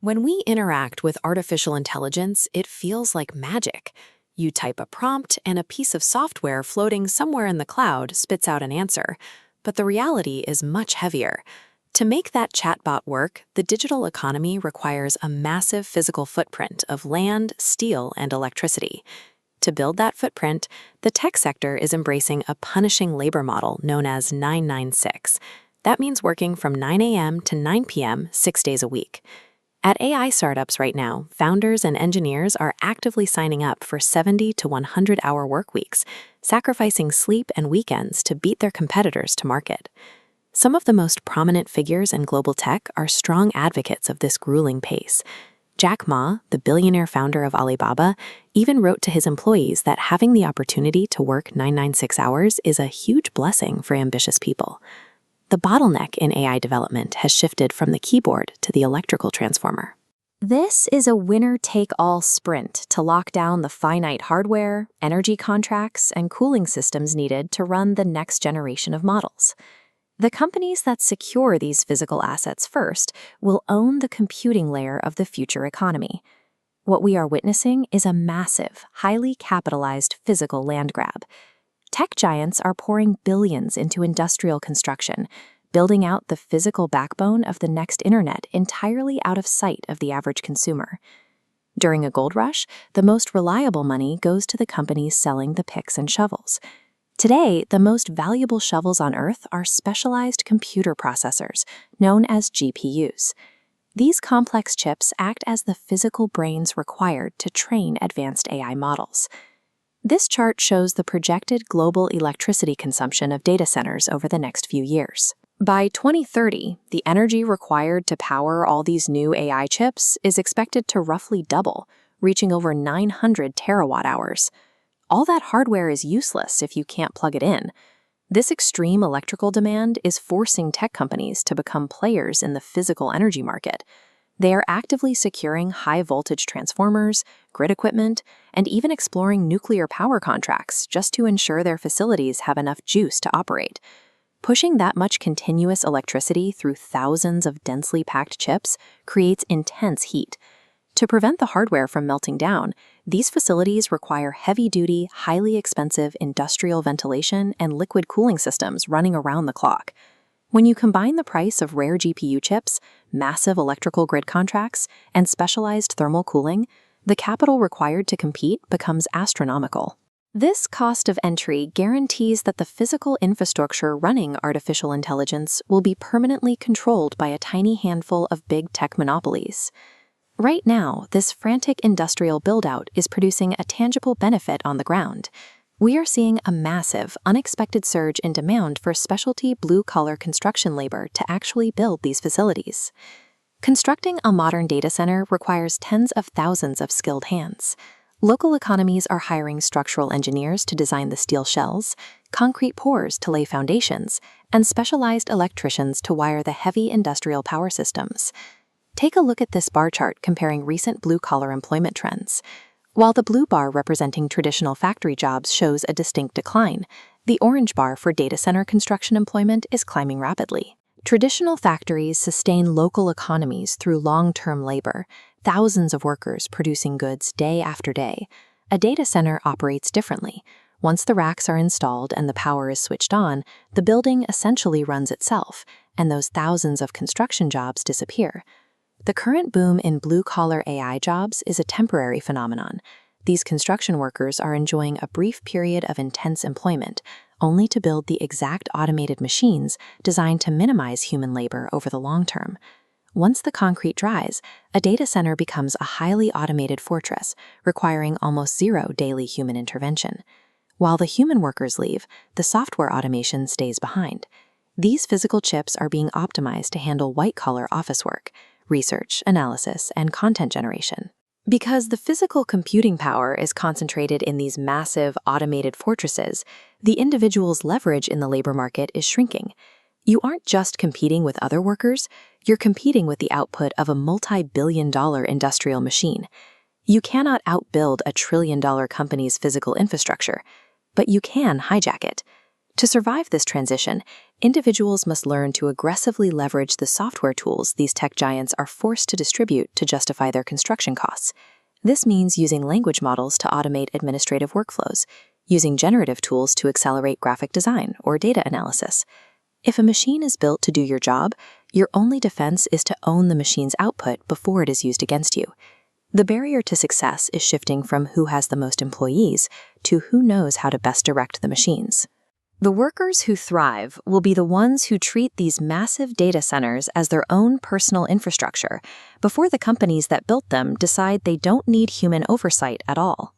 When we interact with artificial intelligence, it feels like magic. You type a prompt, and a piece of software floating somewhere in the cloud spits out an answer. But the reality is much heavier. To make that chatbot work, the digital economy requires a massive physical footprint of land, steel, and electricity. To build that footprint, the tech sector is embracing a punishing labor model known as 996. That means working from 9 a.m. to 9 p.m. 6 days a week. At AI startups right now, founders and engineers are actively signing up for 70 to 100-hour work weeks, sacrificing sleep and weekends to beat their competitors to market. Some of the most prominent figures in global tech are strong advocates of this grueling pace. Jack Ma, the billionaire founder of Alibaba, even wrote to his employees that having the opportunity to work 996 hours is a huge blessing for ambitious people. The bottleneck in AI development has shifted from the keyboard to the electrical transformer. This is a winner-take-all sprint to lock down the finite hardware, energy contracts, and cooling systems needed to run the next generation of models. The companies that secure these physical assets first will own the computing layer of the future economy. What we are witnessing is a massive, highly capitalized physical land grab. Tech giants are pouring billions into industrial construction, building out the physical backbone of the next internet entirely out of sight of the average consumer. During a gold rush, the most reliable money goes to the companies selling the picks and shovels. Today, the most valuable shovels on Earth are specialized computer processors, known as GPUs. These complex chips act as the physical brains required to train advanced AI models. This chart shows the projected global electricity consumption of data centers over the next few years. By 2030, the energy required to power all these new AI chips is expected to roughly double, reaching over 900 terawatt-hours. All that hardware is useless if you can't plug it in. This extreme electrical demand is forcing tech companies to become players in the physical energy market. They are actively securing high-voltage transformers, grid equipment, and even exploring nuclear power contracts just to ensure their facilities have enough juice to operate. Pushing that much continuous electricity through thousands of densely packed chips creates intense heat. To prevent the hardware from melting down, these facilities require heavy-duty, highly expensive industrial ventilation and liquid cooling systems running around the clock. When you combine the price of rare GPU chips, massive electrical grid contracts, and specialized thermal cooling, the capital required to compete becomes astronomical. This cost of entry guarantees that the physical infrastructure running artificial intelligence will be permanently controlled by a tiny handful of big tech monopolies. Right now, this frantic industrial build-out is producing a tangible benefit on the ground. We are seeing a massive, unexpected surge in demand for specialty blue-collar construction labor to actually build these facilities. Constructing a modern data center requires tens of thousands of skilled hands. Local economies are hiring structural engineers to design the steel shells, concrete pours to lay foundations, and specialized electricians to wire the heavy industrial power systems. Take a look at this bar chart comparing recent blue-collar employment trends. While the blue bar representing traditional factory jobs shows a distinct decline, the orange bar for data center construction employment is climbing rapidly. Traditional factories sustain local economies through long-term labor, thousands of workers producing goods day after day. A data center operates differently. Once the racks are installed and the power is switched on, the building essentially runs itself, and those thousands of construction jobs disappear. The current boom in blue-collar AI jobs is a temporary phenomenon. These construction workers are enjoying a brief period of intense employment, only to build the exact automated machines designed to minimize human labor over the long term. Once the concrete dries, a data center becomes a highly automated fortress, requiring almost zero daily human intervention. While the human workers leave, the software automation stays behind. These physical chips are being optimized to handle white-collar office work, research, analysis, and content generation. Because the physical computing power is concentrated in these massive, automated fortresses, the individual's leverage in the labor market is shrinking. You aren't just competing with other workers, you're competing with the output of a multi-billion-dollar industrial machine. You cannot outbuild a trillion-dollar company's physical infrastructure, but you can hijack it. To survive this transition, individuals must learn to aggressively leverage the software tools these tech giants are forced to distribute to justify their construction costs. This means using language models to automate administrative workflows, using generative tools to accelerate graphic design or data analysis. If a machine is built to do your job, your only defense is to own the machine's output before it is used against you. The barrier to success is shifting from who has the most employees to who knows how to best direct the machines. The workers who thrive will be the ones who treat these massive data centers as their own personal infrastructure before the companies that built them decide they don't need human oversight at all.